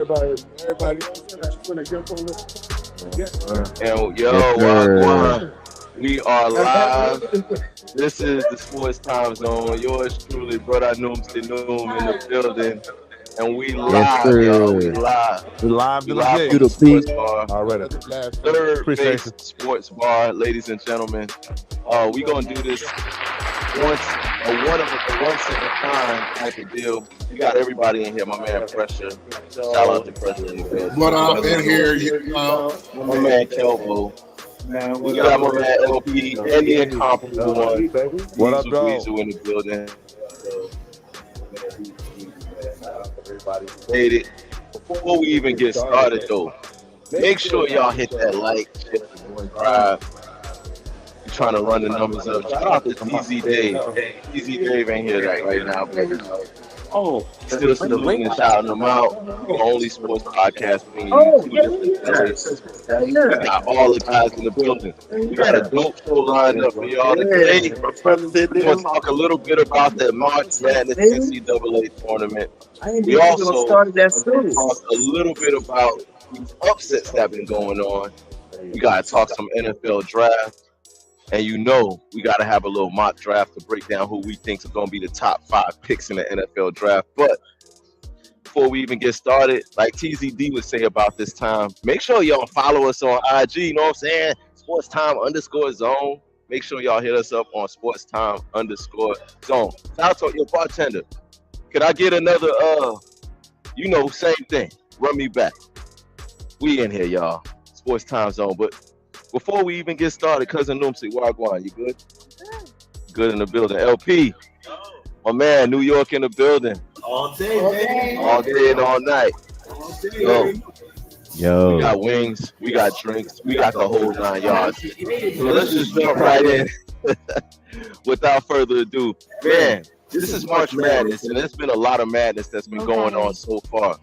Everybody And yo, Wagwan, we are live. This is the Sports Time Zone. Yours truly, brother Nooms the Noom in the building. And we Yes, live, y'all. We sir. live. We live We to the live gig. from You the the sports beat. bar. Already. Third Appreciate base sports bar, ladies and gentlemen. We gonna do this once a once in a time type of deal. We got everybody in here. My man Pressure. Shout out to Pressure in the building. What up in here, you know? My man Kelbo. We got my man LP and the incomparable one. What up, dog? Weezer in the building. Made it. Before we even get started though, make sure y'all hit that like, share, subscribe. We're trying to run the numbers up. Shout out to TZ Dave. TZ Dave ain't here right now, but still saluting and shouting them out. The only sports podcast between two different areas. We got all the guys in the building. We got a dope show lined up for y'all today. We're going to talk a little bit about the March Madness NCAA tournament. We also talk a little bit about these upsets that have been going on. We got to talk some NFL draft. And you know, we got to have a little mock draft to break down who we think are going to be the top 5 picks in the NFL draft. But before we even get started, like TZD would say about this time, make sure y'all follow us on IG, you know what I'm saying? SportsTime_zone. Make sure y'all hit us up on SportsTime_zone. Shout out to your bartender. Could I get another, same thing. Run me back. We in here, y'all. Sports Time Zone. But before we even get started, Cousin Noomsy, Wagwan, you good? Good in the building. LP, my man, New York in the building. All day, man. All day and all night. Yo, Yo. we got wings, we got drinks, we got the whole 9 yards. So let's just jump right in. Without further ado, man, this is March Madness, and there's been a lot of madness that's been going on so far.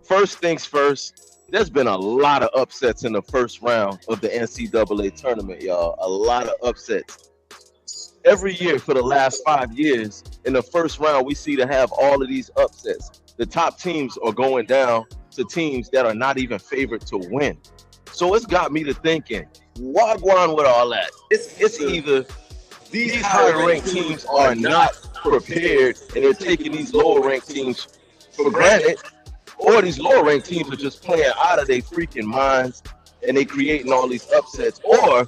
First things first, there's been a lot of upsets in the first round of the NCAA tournament, y'all. A lot of upsets. Every year for the last 5 years, in the first round, we see to have all of these upsets. The top teams are going down to teams that are not even favored to win. So it's got me to thinking, wagwan with all that. It's either these higher ranked teams are not prepared and they're taking these lower ranked teams for granted, or these lower ranked teams are just playing out of their freaking minds and they creating all these upsets. Or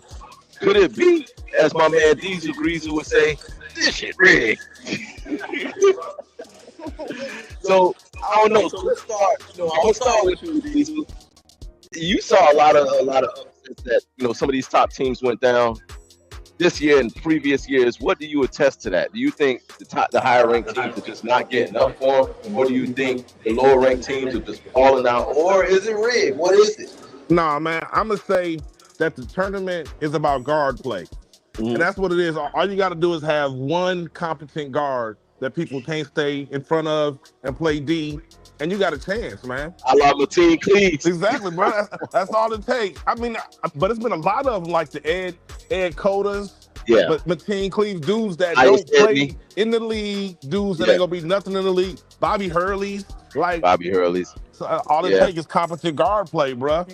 could it be, as my man Diesel Greaser would say, this shit rigged? So I don't know. So let's start. I'm gonna start with you, Diesel. You saw a lot of upsets that some of these top teams went down this year and previous years. What do you attest to that? Do you think the higher ranked teams are just not getting up for them, or do you think the lower ranked teams are just falling out, or is it rigged? What is it? Nah, man, I'm going to say that the tournament is about guard play. And that's what it is. All you got to do is have one competent guard that people can't stay in front of and play D, and you got a chance, man. I love Mateen Cleaves. Exactly, bro. That's all it takes. I mean, but it's been a lot of them, like the Ed Codas, but Mateen Cleaves, dudes that don't play in the league, dudes that ain't gonna be nothing in the league. Bobby Hurley's. So all it takes is competent guard play, bro.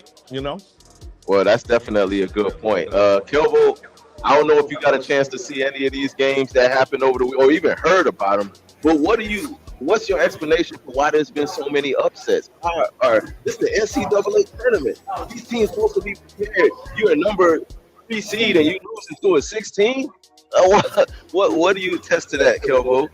Well, that's definitely a good point. Kelvo, I don't know if you got a chance to see any of these games that happened over the week or even heard about them, but what's your explanation for why there's been so many upsets? This is the NCAA tournament. These teams supposed to be prepared. You're a number 3 seed and you losing to a 16? What do you attest to that, Kelvo?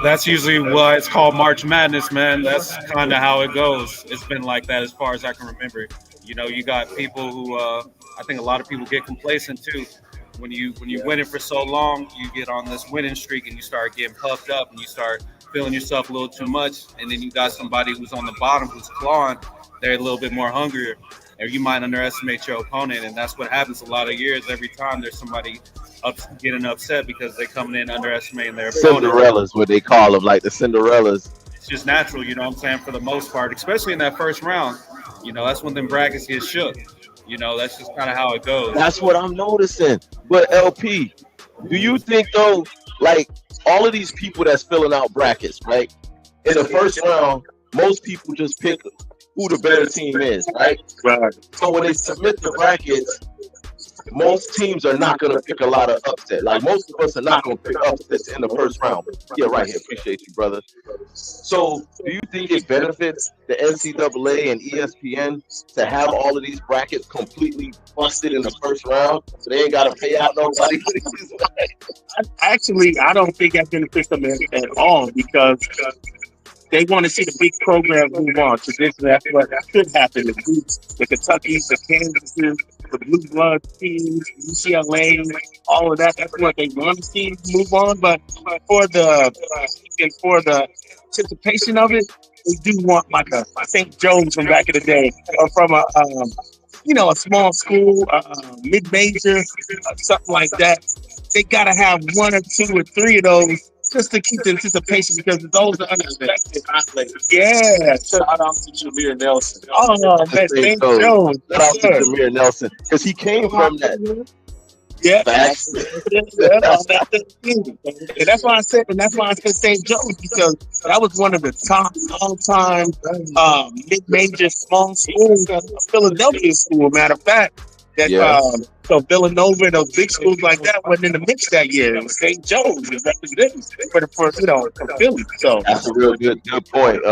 That's usually why it's called March Madness, man. That's kind of how it goes. It's been like that as far as I can remember. You got people who I think a lot of people get complacent too. When you win it for so long, you get on this winning streak and you start getting puffed up and you start feeling yourself a little too much. And then you got somebody who's on the bottom who's clawing. They're a little bit more hungrier. Or you might underestimate your opponent, and that's what happens a lot of years. Every time there's somebody getting upset because they're coming in underestimating their opponent. Cinderellas, what they call them, like the Cinderellas. It's just natural, you know what I'm saying, for the most part, especially in that first round. That's when them brackets get shook. That's just kind of how it goes. That's what I'm noticing. But LP, do you think though, like all of these people that's filling out brackets, right? In the first round, most people just pick who the better team is, right? Right. So when they submit the brackets, most teams are not going to pick a lot of upset. Like most of us are not going to pick upsets in the first round. Yeah, right here. Appreciate you, brother. So do you think it benefits the NCAA and ESPN to have all of these brackets completely busted in the first round so they ain't got to pay out nobody for these? Actually, I don't think that benefits them at all because they want to see the big program move on. Traditionally, that's what should happen. The Kentuckys, the Kansases, the Blue Blood teams, UCLA, all of that. That's what they want to see move on. But for the anticipation of it, they do want like a St. Joe's from back in the day, or from a small school, mid-major, something like that. They gotta have one or two or three of those just to keep the anticipation because those are unexpected athletes. Yeah. Shout out to Jameer Nelson. Oh, man, St. Joe's. Shout out to Jameer Nelson because he came from that. Yeah, and that's why I said St. Joe's because that was one of the top all-time mid-major small schools of Philadelphia school. Matter of fact, so Villanova and those big schools like that wasn't in the mix that year. It was St. Joe's representing for Philly. So that's a real good point.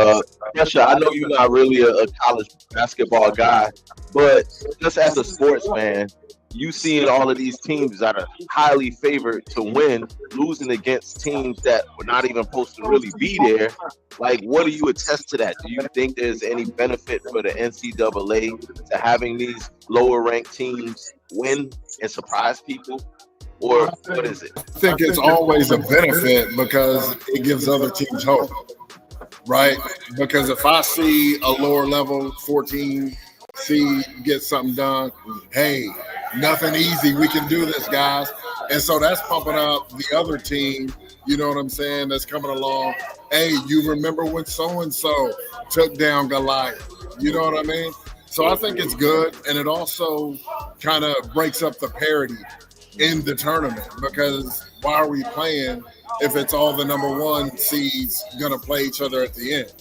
Pressure, I know you're not really a college basketball guy, but just as a sports fan, you seeing all of these teams that are highly favored to win, losing against teams that were not even supposed to really be there. Like, what do you attest to that? Do you think there's any benefit for the NCAA to having these lower ranked teams win and surprise people? Or what is it? I think it's always a benefit because it gives other teams hope, right? Because if I see a lower level 14 seed get something done, hey, nothing easy. We can do this, guys. And so that's pumping up the other team, you know what I'm saying, that's coming along. Hey, you remember when so-and-so took down Goliath? You know what I mean? So I think it's good. And it also kind of breaks up the parity in the tournament because why are we playing if it's all the number one seeds going to play each other at the end?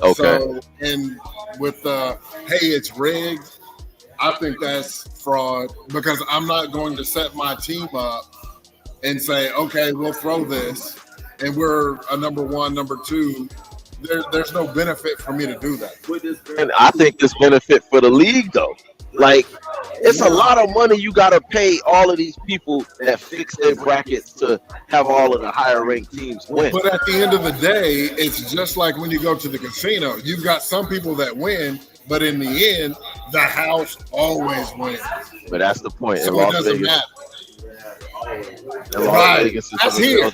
Okay. So, and with hey, it's rigged, I think that's fraud because I'm not going to set my team up and say, okay, we'll throw this and we're a number one, number two. There's no benefit for me to do that. And I think there's benefit for the league, though. Like, it's a lot of money you got to pay all of these people that fix their brackets to have all of the higher ranked teams win. But at the end of the day, it's just like when you go to the casino. You've got some people that win, but in the end, the house always wins. But that's the point. So it doesn't matter. Right. That's here.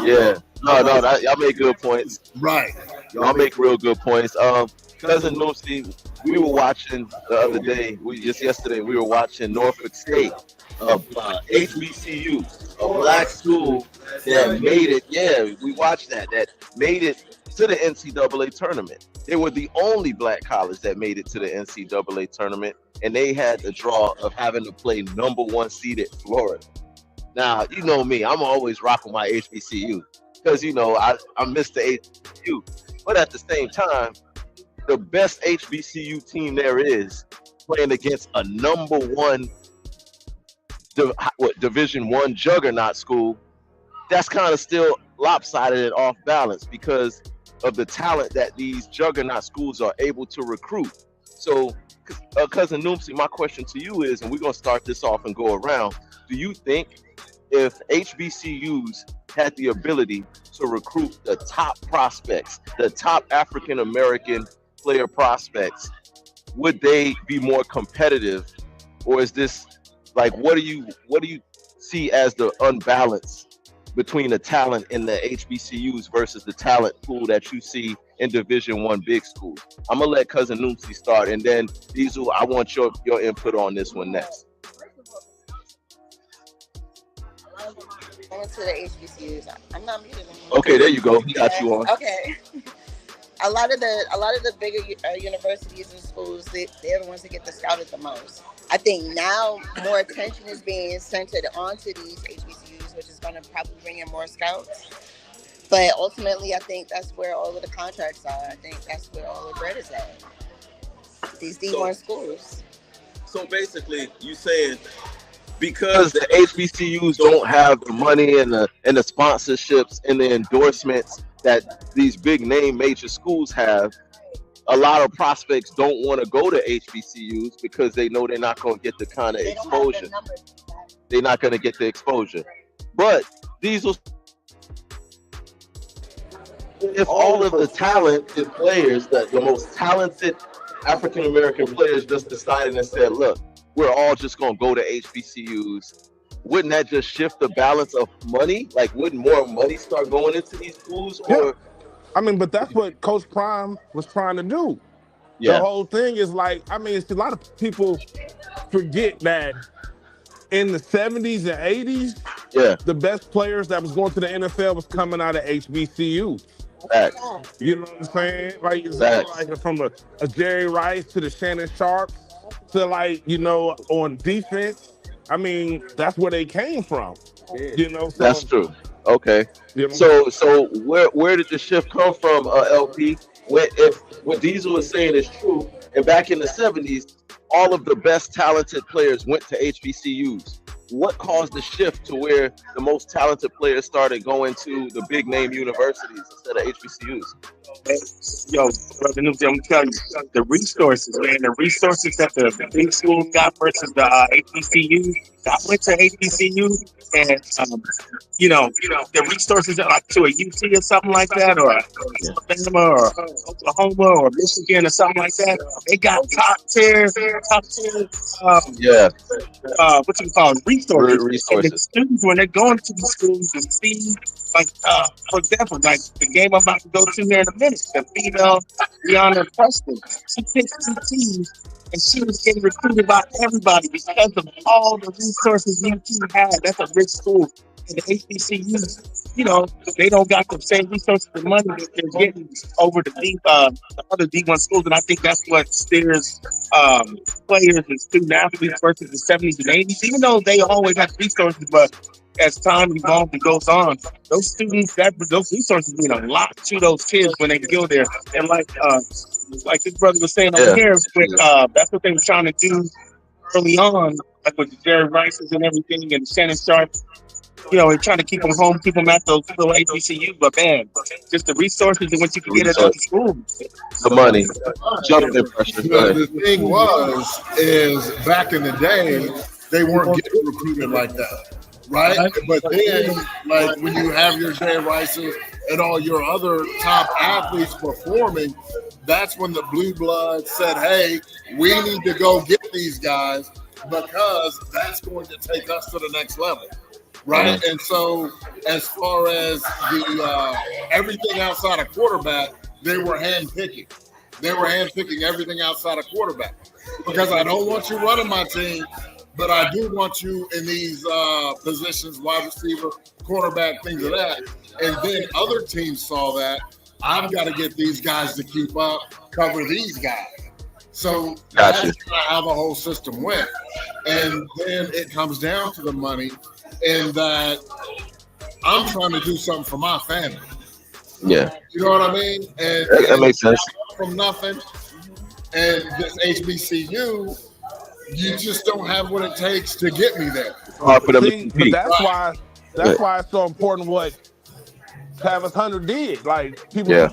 Yeah. No, y'all make good points. Right. Y'all make real good points. Cousin Noosey, we were watching the other day. Yesterday we were watching Norfolk State, HBCU, a black school that made it. Yeah, we watched that. That made it to the NCAA tournament. They were the only black college that made it to the NCAA tournament, and they had the draw of having to play number one seeded Florida. Now, you know me, I'm always rocking my HBCU because, you know, I miss the HBCU. But at the same time, the best HBCU team there is playing against a number one Division I juggernaut school, that's kind of still lopsided and off balance because of the talent that these juggernaut schools are able to recruit. So, Cousin Noomsy, my question to you is, and we're going to start this off and go around, do you think if HBCUs had the ability to recruit the top prospects, the top African-American player prospects, would they be more competitive? Or is this like, what do you see as the unbalance between the talent in the HBCUs versus the talent pool that you see in Division I big schools? I'm gonna let Cousin Noomsy start, and then Diesel, I want your input on this one next. Going to the HBCUs. I'm not muted anymore. Okay, there you go. He got you on. Okay. A lot of the bigger universities and schools, they're the ones that get the scouted the most. I think now more attention is being centered onto these HBCUs, which is going to probably bring in more scouts. But ultimately, I think that's where all of the contracts are. I think that's where all the bread is at. These D1 schools. So basically, you saying because the HBCUs don't have the money and the sponsorships and the endorsements that these big name major schools have, a lot of prospects don't want to go to HBCUs because they know they're not going to get the kind of exposure. They're not going to get the exposure. But these will, if all of the talented players, the most talented African American players just decided and said, look, we're all just going to go to HBCUs, wouldn't that just shift the balance of money? Like, wouldn't more money start going into these schools? Or I mean, but that's what Coach Prime was trying to do. Yeah. The whole thing is like, I mean, it's a lot of people forget that in the 70s and 80s, the best players that was going to the NFL was coming out of HBCUs. Facts. You know what I'm saying? Like, it's like from a Jerry Rice to the Shannon Sharps to, like, you know, on defense. I mean, that's where they came from. You know, so, that's true. Okay. You know? So where did the shift come from, LP? If what Diesel was saying is true, and back in the 70s, all of the best talented players went to HBCUs. What caused the shift to where the most talented players started going to the big name universities instead of HBCUs? Yo, brother Newsy, I'm telling you, the resources, man, the resources that the big schools got versus the HBCUs. I went to HBCU, and you know, the resources are like to a UT or something like that, or Alabama or Oklahoma or Michigan or something like that. They got top tier, what you call them, resources. And the students, when they're going to the schools and see, like, for example, like the game I'm about to go to here in a minute, the female Brianna Preston, she picked 2 teams, and she was getting recruited by everybody because of all the resources UT had. That's a rich school. And the HBCUs, you know, they don't got the same resources and money that they're getting over the other D1 schools. And I think that's what steers players and student athletes versus the 70s and 80s, even though they always had resources, but as time evolves and goes on, those students, those resources mean a lot to those kids when they go there. And like this brother was saying over here, that's what they were trying to do early on, like with the Jerry Rices and everything, and Shannon Sharp. You know, they're trying to keep them home, keep them at those little HBCUs, but man, just the resources and what you can get at those schools. The money. Jumping pressure. The thing is back in the day, they weren't getting recruited like that. Right? But then, like, when you have your Jay Rices and all your other top athletes performing, that's when the Blue Bloods said, hey, we need to go get these guys because that's going to take us to the next level. Right? And so as far as the everything outside of quarterback, they were handpicking. They were handpicking everything outside of quarterback because I don't want you running my team, but I do want you in these positions, wide receiver, quarterback, things of that. And then other teams saw that. I've got to get these guys to keep up, cover these guys. So that's how the whole system went. And then it comes down to the money and that I'm trying to do something for my family. Yeah. You know what I mean? And that makes sense. From nothing. And this HBCU, you just don't have what it takes to get me there. But that's why it's so important what Travis Hunter did. Like, people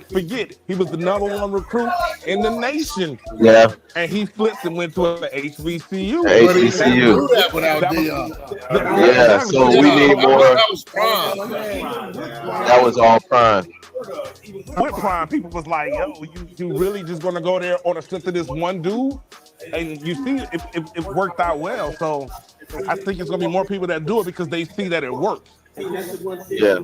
forget he was the #1 recruit in the nation. Yeah. And he flipped and went to an HBCU. HBCU. So we need more. That was prime. That was all prime. With prime, people was like, yo, you really just gonna go there on the strength of this one dude? And you see, it worked out well. So I think it's gonna be more people that do it because they see that it works. Yeah.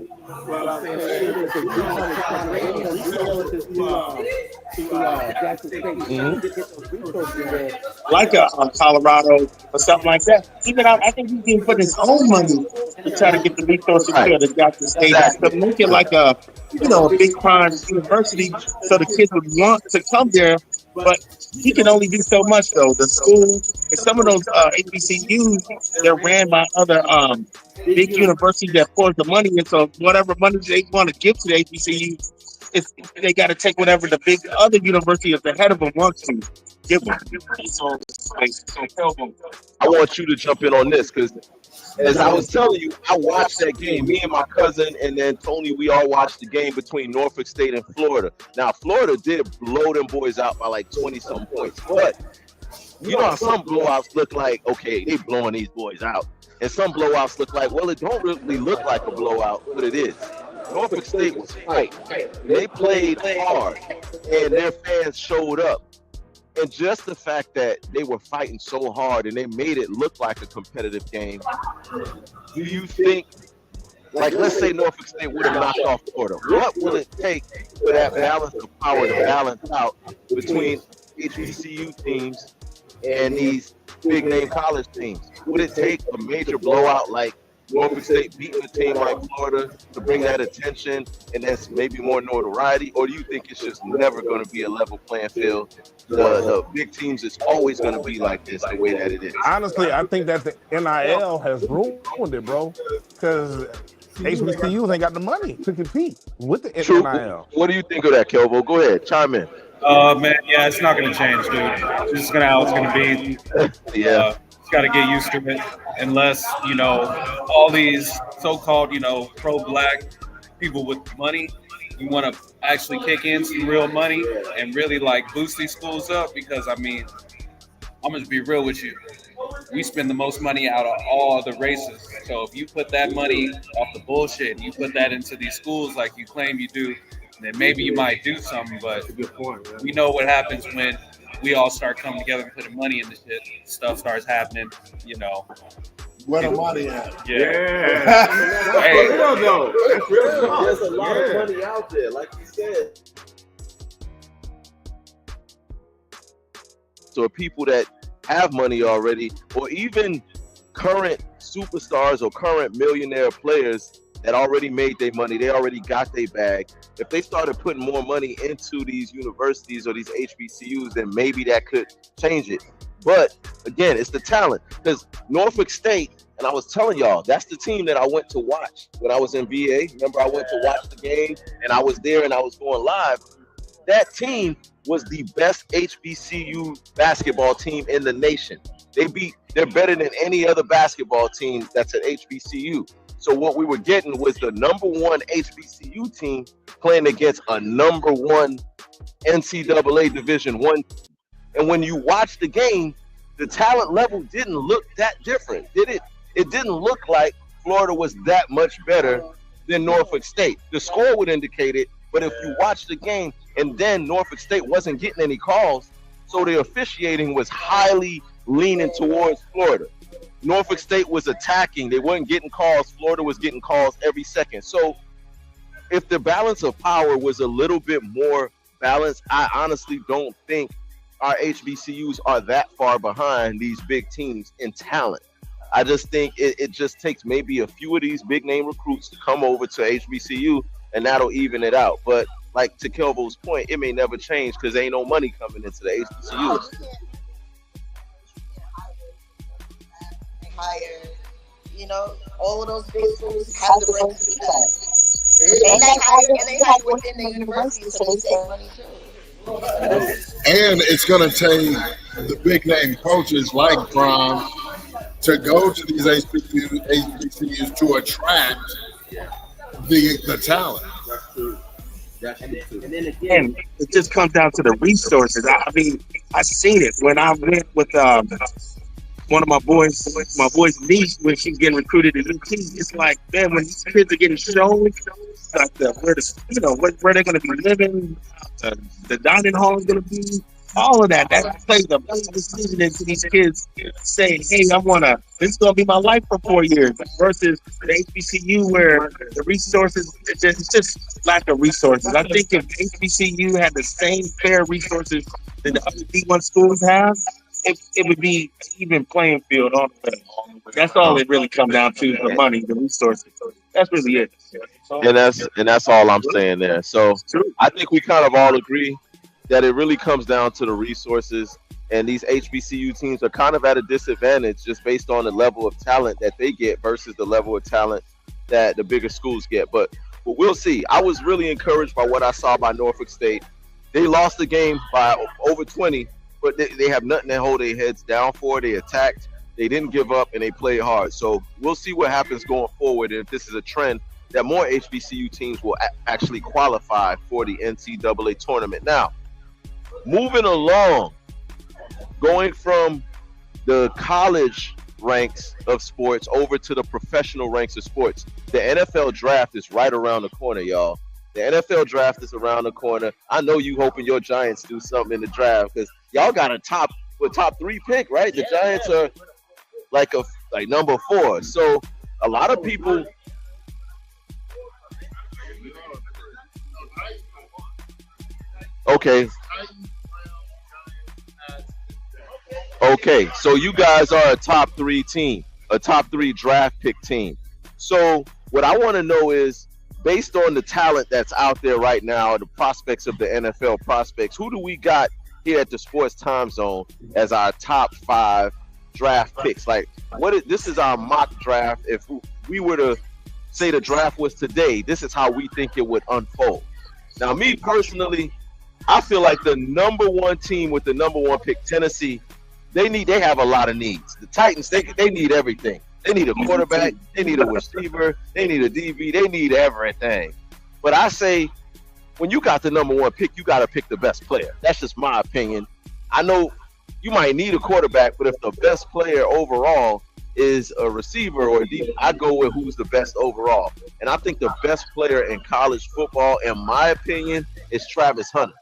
Like Colorado or something like that. Even I think he can put his own money to try to get the resources to the Jackson State. But make it like a big prime university, so the kids would want to come there But he can only do so much, though. The school and some of those HBCUs, they're ran by other big universities that pours the money, and so whatever money they want to give to the HBCU, they got to take whatever the big other university that's ahead of them wants to give them. So I want you to jump in on this because, as I was telling you, I watched that game. Me and my cousin, and then Tony, we all watched the game between Norfolk State and Florida. Now, Florida did blow them boys out by like 20-some points, but you know how some blowouts look like, okay, they blowing these boys out. And some blowouts look like, well, it don't really look like a blowout, but it is. Norfolk State was fighting. They played hard, and their fans showed up. And just the fact that they were fighting so hard and they made it look like a competitive game, do you think, like, let's say Norfolk State would have knocked off Florida, what will it take for that balance of power to balance out between HBCU teams and these big-name college teams? Would it take a major blowout like Norfolk State beating a team like Florida to bring that attention and that's maybe more notoriety? Or do you think it's just never going to be a level playing field? The big teams is always going to be like this, the way that it is. Honestly, I think that the NIL has ruined it, bro, because HBCUs ain't got the money to compete with the True. NIL. What do you think of that, Kelvo? Go ahead, chime in. Man, yeah, it's not going to change, dude. It's just how it's going to be. Yeah. It's got to get used to it, unless, you know, all these so-called, you know, pro-black people with money, you want to actually kick in some real money and really, like, boost these schools up. Because, I mean, I'm going to be real with you. We spend the most money out of all the races. So if you put that money off the bullshit and you put that into these schools like you claim you do, then maybe you might do something. But we know what happens when we all start coming together and putting money in the shit. Stuff starts happening, you know. Where the money at? Yeah. Hey, though. There's a lot of money out there, like you said. So people that have money already, or even current superstars or current millionaire players that already made their money, they already got their bag. If they started putting more money into these universities or these HBCUs, then maybe that could change it. But again, it's the talent. Because Norfolk State, and I was telling y'all, that's the team that I went to watch when I was in VA. Remember, I went to watch the game, and I was there, and I was going live. That team was the best HBCU basketball team in the nation. They're better than any other basketball team that's an HBCU. So what we were getting was the number one HBCU team playing against a number one NCAA Division I. And when you watch the game, the talent level didn't look that different, did it? It didn't look like Florida was that much better than Norfolk State. The score would indicate it, but if you watch the game, and then Norfolk State wasn't getting any calls, so the officiating was highly leaning towards Florida. Norfolk State was attacking. They weren't getting calls. Florida was getting calls every second. So if the balance of power was a little bit more balanced, I honestly don't think our HBCUs are that far behind these big teams in talent. I just think it just takes maybe a few of these big name recruits to come over to HBCU, and that'll even it out. But like to Kelvo's point, it may never change because there ain't no money coming into the HBCUs. Higher, you know, all of those big schools have the right to do that. And they hire within the university, so they save money too. And it's going to take the big name coaches like Prime to go to these HBCUs to attract the talent. That's true. And then again, it just comes down to the resources. I mean, I seen it when I went with one of my boys' niece when she's getting recruited to UT. It's like, man, when these kids are getting shown, like where they're going to be living, the dining hall is going to be, all of that plays a big decision into these kids saying, hey, this is going to be my life for 4 years, versus the HBCU where the resources, it's just lack of resources. I think if HBCU had the same fair resources that the other D1 schools have, it would be an even playing field on the way. That's all it really comes down to, the money, the resources. That's really it. And that's all I'm saying there. So I think we kind of all agree that it really comes down to the resources, and these HBCU teams are kind of at a disadvantage just based on the level of talent that they get versus the level of talent that the bigger schools get. But we'll see. I was really encouraged by what I saw by Norfolk State. They lost the game by over 20, but they have nothing to hold their heads down for. They attacked, they didn't give up, and they played hard. So we'll see what happens going forward, and if this is a trend that more HBCU teams will actually qualify for the NCAA tournament. Now, moving along, going from the college ranks of sports over to the professional ranks of sports. The NFL draft is right around the corner, y'all. The NFL draft is around the corner. I know you hoping your Giants do something in the draft because y'all got a top 3 pick, right? The Giants are like number 4. So a lot of people. Okay, so you guys are a top 3 team, a top 3 draft pick team. So what I want to know is, based on the talent that's out there right now, the prospects of the NFL prospects, who do we got here at the Sports Time Zone as our top 5 draft picks? Like, this is our mock draft. If we were to say the draft was today, this is how we think it would unfold. Now, me personally, I feel like the number 1 team with the number 1 pick, Tennessee, they have a lot of needs. The Titans, they need everything. They need a quarterback, they need a receiver, they need a DB, they need everything. But I say, when you got the number 1 pick, you got to pick the best player. That's just my opinion. I know you might need a quarterback, but if the best player overall is a receiver or a DB, I go with who's the best overall. And I think the best player in college football, in my opinion, is Travis Hunter.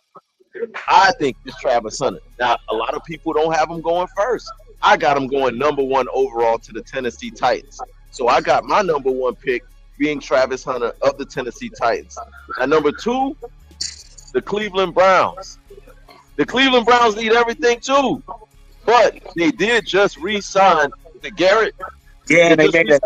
I think it's Travis Hunter. Now, a lot of people don't have him going first. I got him going number 1 overall to the Tennessee Titans. So I got my number 1 pick being Travis Hunter of the Tennessee Titans. And number 2, the Cleveland Browns. The Cleveland Browns need everything too. But they did just re-sign the Garrett. Yeah, they Garrett.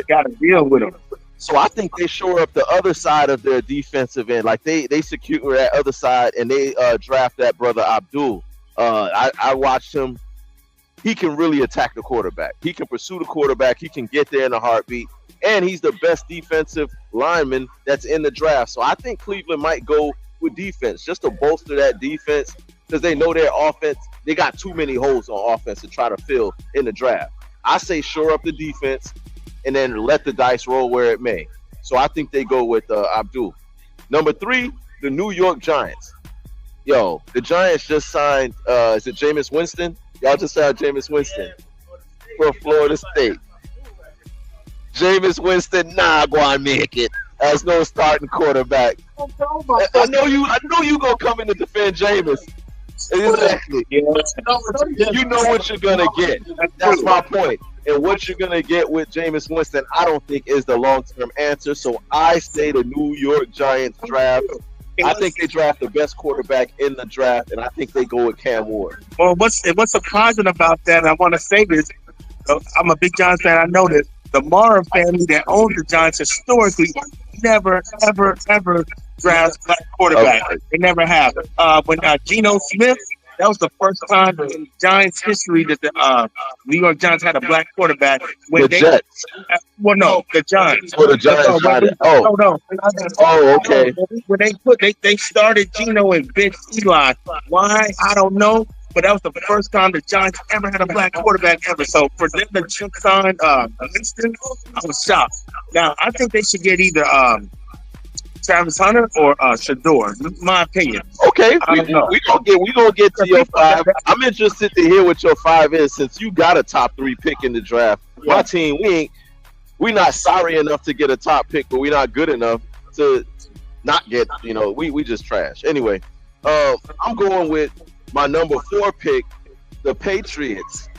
Got to deal with him. So I think they shore up the other side of their defensive end. Like they secure that other side, and they draft that brother Abdul. I watched him. He can really attack the quarterback. He can pursue the quarterback. He can get there in a heartbeat. And he's the best defensive lineman that's in the draft. So I think Cleveland might go with defense just to bolster that defense because they know their offense. They got too many holes on offense to try to fill in the draft. I say shore up the defense and then let the dice roll where it may. So I think they go with Abdul. Number 3, the New York Giants. Yo, the Giants just signed, is it Jameis Winston? Y'all just signed Jameis Winston for Florida State. Jameis Winston, go and make it. As no starting quarterback. I know you gonna come in to defend Jameis. Exactly. You know what you're gonna get. That's my point. And what you're going to get with Jameis Winston, I don't think is the long-term answer. So I say the New York Giants draft. I think they draft the best quarterback in the draft, and I think they go with Cam Ward. Well, what's surprising about that, I want to say this, I'm a big Giants fan, I know this. The Mara family that owns the Giants historically never, ever, ever drafts black quarterback. Okay. They never have. When Geno Smith, that was the first time in Giants history that the New York Giants had a black quarterback. When the Jets. The Giants. The Giants. Oh, okay. When they started Geno and benched Eli. Why? I don't know. But that was the first time the Giants ever had a black quarterback ever. So for them to sign Winston, I was shocked. Now I think they should get either Travis Hunter or Shador. My opinion. Okay, we gonna get to your 5. I'm interested to hear what your 5 is since you got a top 3 pick in the draft. Yeah. My team, we not sorry enough to get a top pick, but we're not good enough to not get. We just trash. Anyway, I'm going with my number 4 pick, the Patriots.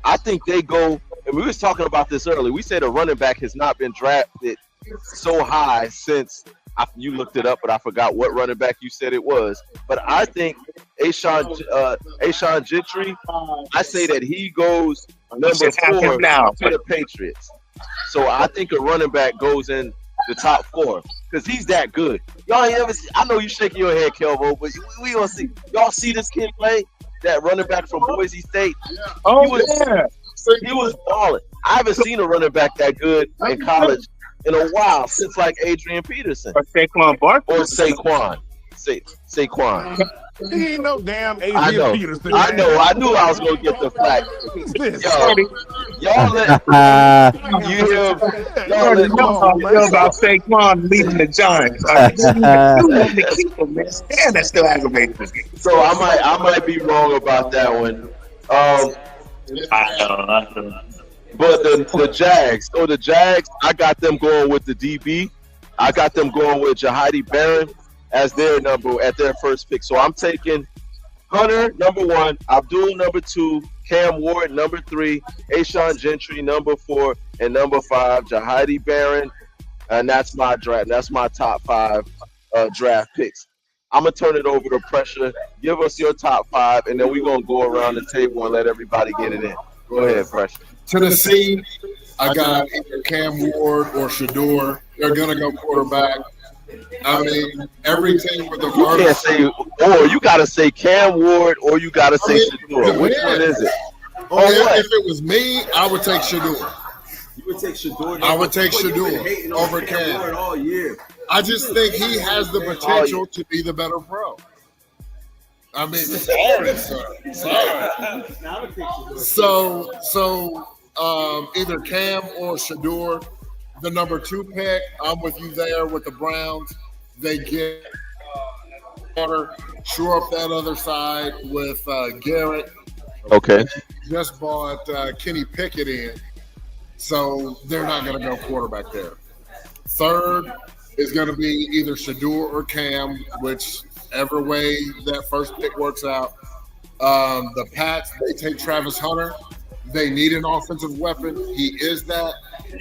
I think they go. And we was talking about this earlier. We said a running back has not been drafted so high since. You looked it up, but I forgot what running back you said it was. But I think Ashawn Gentry, I say that he goes number 4 to the Patriots. So I think a running back goes in the top 4 because he's that good. Y'all ain't ever see, I know you shaking your head, Kelvo, but we gonna see. Y'all see this kid play? That running back from Boise State. Oh, he was balling. I haven't seen a running back that good in college in a while since like Adrian Peterson or Saquon Barkley or Saquon. Saquon. He ain't no damn Adrian Peterson. I know. I knew I was gonna get the flag. Y'all let y'all know about Saquon leaving the Giants. You want to keep him, man. Damn, that still aggravates me. So I might be wrong about that one. I know. But the Jags. So the Jags, I got them going with the DB. I got them going with Jahidi Barron as their number at their first pick. So I'm taking Hunter, number 1, Abdul, number 2, Cam Ward, number 3, Ashawn Gentry, number 4, and number 5, Jahidi Barron. And that's my draft. That's my top 5 draft picks. I'm going to turn it over to Pressure. Give us your top 5, and then we're going to go around the table and let everybody get it in. Go ahead, Pressure. Tennessee, I got either Cam Ward or Shador. They're going to go quarterback. I mean, every team with the you can't say, or you got to say Cam Ward, or you got to say Shador. Which one is it? If it was me, I would take Shador. You would take Shador. I would take Shador over Cam all year. I just think he has the potential to be the better pro. I mean, sorry. So either Cam or Shador. The number 2 pick, I'm with you there with the Browns. They get shore up that other side with Garrett. Okay. Just bought Kenny Pickett in, so they're not going to go quarterback there. Third is going to be either Shador or Cam, whichever way that first pick works out. The Pats, they take Travis Hunter. They need an offensive weapon. He is that.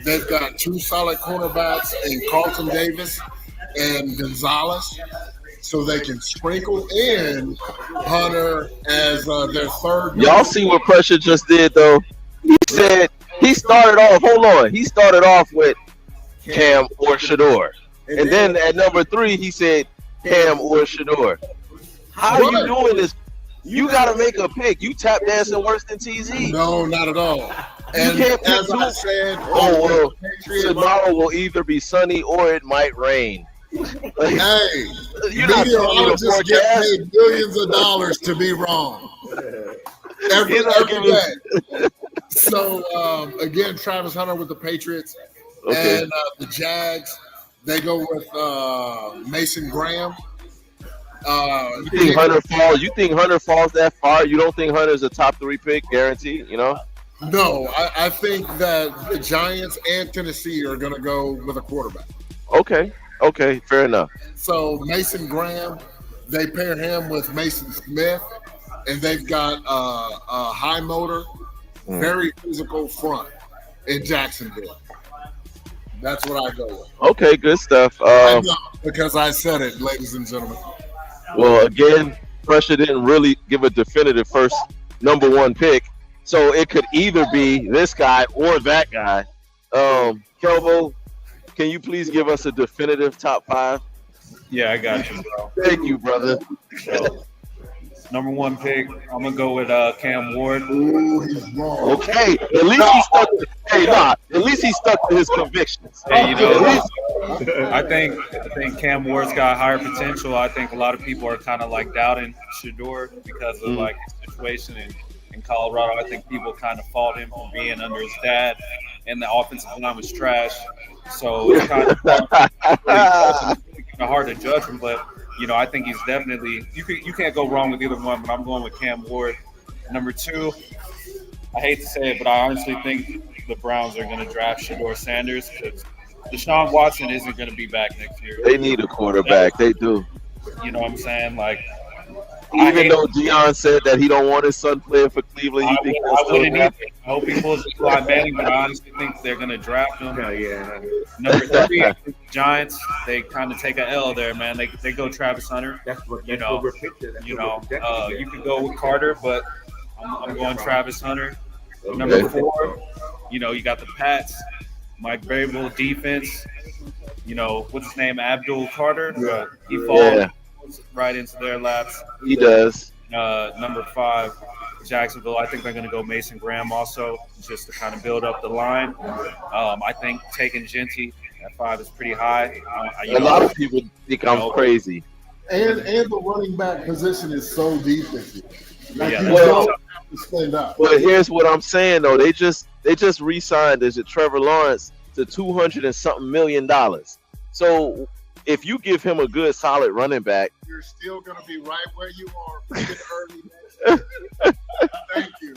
They've got 2 solid cornerbacks in Carlton Davis and Gonzalez, so they can sprinkle in Hunter as their third. Y'all see what Pressure just did, though? He said he started off with Cam or Shador. And then at number 3, he said Cam or Shador. How are you doing this? You got to make a pick. You tap dancing worse than TZ. No, not at all. And you can't pick as I said, tomorrow will either be sunny or it might rain. Hey, meteorologists get paid billions of dollars to be wrong. Every day. So, again, Travis Hunter with the Patriots. Okay. And the Jags, they go with Mason Graham. You think Hunter falls that far? You don't think Hunter's a top 3 pick, guaranteed? You know? No, I think that the Giants and Tennessee are going to go with a quarterback. Okay, fair enough. So Mason Graham, they pair him with Mason Smith, and they've got a high motor, very physical front in Jacksonville. That's what I go with. Okay, good stuff. I know, because I said it, ladies and gentlemen. Well, again, Pressure didn't really give a definitive first number 1 pick. So it could either be this guy or that guy. Kelvo, can you please give us a definitive top 5? Yeah, I got you, bro. Thank you, brother. So, number 1 pick, I'm gonna go with Cam Ward. Ooh, he's wrong. Okay, at least he stuck. At least he stuck to his convictions. Hey, I think Cam Ward's got higher potential. I think a lot of people are kind of like doubting Shador because of like his situation in Colorado. I think people kind of fault him for being under his dad, and the offensive line was trash. So it's kind of hard to judge him, but I think he's definitely you can't go wrong with either one. But I'm going with Cam Ward. Number 2, I hate to say it, but I honestly think the Browns are going to draft Shador Sanders because Deshaun Watson isn't going to be back next year. They need a quarterback. They do. You know what I'm saying? Like, even though Deion said that he don't want his son playing for Cleveland, I wouldn't either. I hope he pulls the Eli Manning, but I honestly think they're going to draft him. Yeah. Number 3, I think the Giants, they kind of take an L there, man. They go Travis Hunter. You could go with Carter, but I'm going Travis Hunter. Number 4, you got the Pats, Mike Vrabel defense. what's his name, Abdul Carter. Yeah. He falls right into their laps. He does. Number 5, Jacksonville. I think they're going to go Mason Graham also, just to kind of build up the line. I think taking Genty at 5 is pretty high. A lot of people think I'm crazy. And the running back position is so defensive. Like But here's what I'm saying though. They just re-signed Trevor Lawrence to $200 and something million. So if you give him a good solid running back, you're still gonna be right where you are early. Thank you.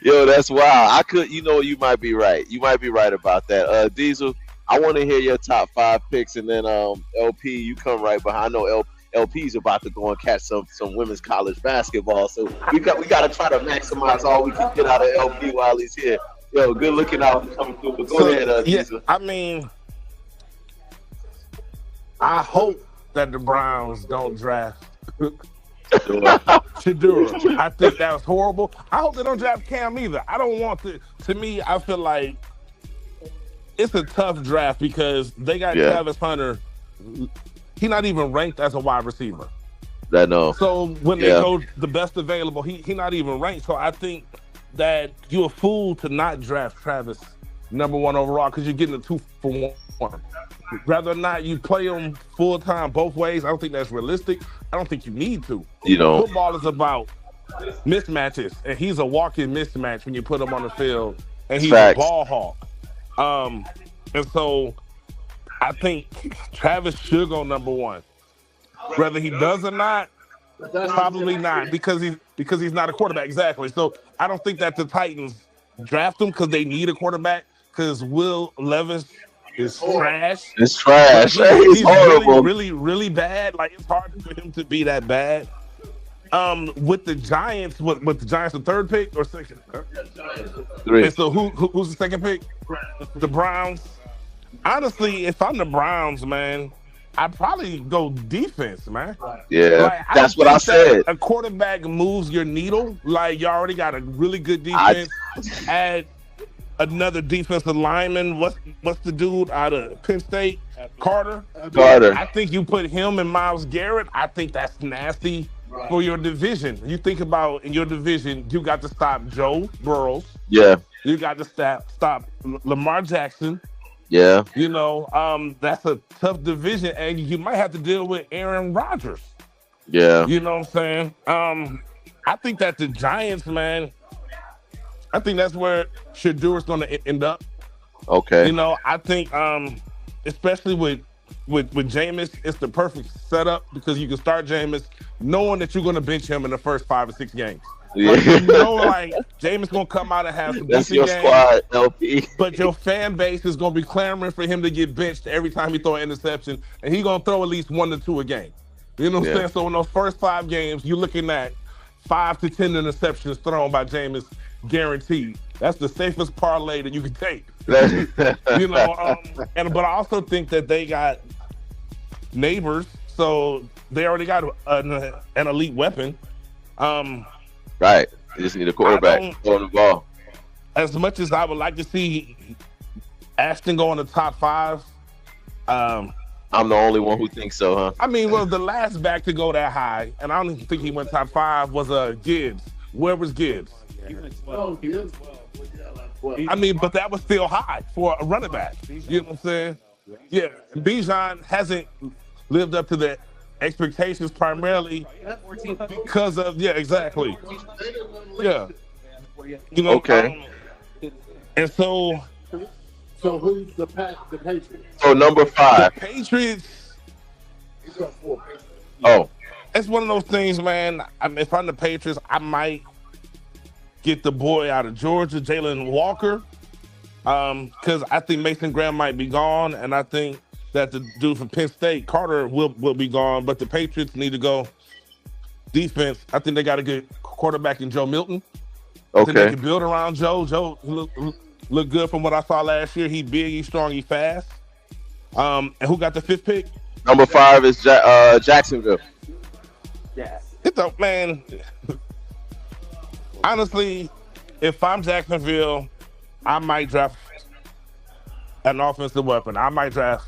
Yo, that's wild. I could, you might be right. You might be right about that. Diesel, I want to hear your top 5 picks, and then LP, you come right behind. I know LP's about to go and catch some women's college basketball, so we got to try to maximize all we can get out of LP while he's here. Yo, good looking out for coming through. But go ahead, Diesel. I mean, I hope that the Browns don't draft Shedeur. I think that was horrible. I hope they don't draft Cam either. I don't want to. To me, I feel like it's a tough draft because they got Travis Hunter. He's not even ranked as a wide receiver. I know. So when they go the best available, he not even ranked. So I think that you're a fool to not draft Travis number 1 overall because you're getting a 2-for-1. Rather than not, you play him full time both ways. I don't think that's realistic. I don't think you need to. Football is about mismatches, and he's a walking mismatch when you put him on the field, and he's a ball hawk. And so I think Travis should go number 1. Whether he does or not, probably not, because he's not a quarterback. Exactly. So I don't think that the Titans draft him because they need a quarterback, because Will Levis is trash. It's trash. He's horrible. Really, really bad. Like, it's hard for him to be that bad. With the Giants, with the Giants, the 3rd pick or 2nd? 3. And so who's the 2nd pick? The Browns. Honestly, if I'm the Browns, man, I'd probably go defense, man. Yeah, that's what I said. A quarterback moves your needle. Like, you already got a really good defense. Add another defensive lineman. What's the dude out of Penn State? Carter. I think you put him and Myles Garrett. I think that's nasty for your division. You think about in your division, you got to stop Joe Burrows. Yeah. You got to stop Lamar Jackson. Yeah. That's a tough division, and you might have to deal with Aaron Rodgers. Yeah. You know what I'm saying? I think that the Giants, man, I think that's where Shedeur's going to end up. Okay. I think, especially with Jameis, it's the perfect setup because you can start Jameis knowing that you're going to bench him in the first 5 or 6 games. Yeah. Like Jameis gonna come out and have some that's your games, squad, LP. But your fan base is gonna be clamoring for him to get benched every time he throw an interception, and he's gonna throw at least 1 to 2 a game. You know what I'm saying? So in those first 5 games, you're looking at 5 to 10 interceptions thrown by Jameis, guaranteed. That's the safest parlay that you can take. But I also think that they got neighbors, so they already got an elite weapon. Right. You just need a quarterback throwing the ball. As much as I would like to see Ashton go in the top 5, I'm the only one who thinks so, huh? I mean, well, the last back to go that high, and I don't even think he went top 5, was Gibbs. Where was Gibbs? He went 12. He went 12. I mean, but that was still high for a running back. You know what I'm saying? Yeah. Bijan hasn't lived up to the expectations primarily because of exactly. Yeah. Okay. And so who's the Patriots? So number 5. The Patriots. Oh. It's one of those things, man. If I'm the Patriots, I might get the boy out of Georgia, Jalen Walker, because I think Mason Graham might be gone, and I think that the dude from Penn State, Carter, will be gone. But the Patriots need to go defense. I think they got a good quarterback in Joe Milton. I think they can build around Joe. Joe look good from what I saw last year. He big, he strong, he fast. And who got the 5th pick? Number 5 is Jacksonville. Yeah. Man, honestly, if I'm Jacksonville, I might draft an offensive weapon. I might draft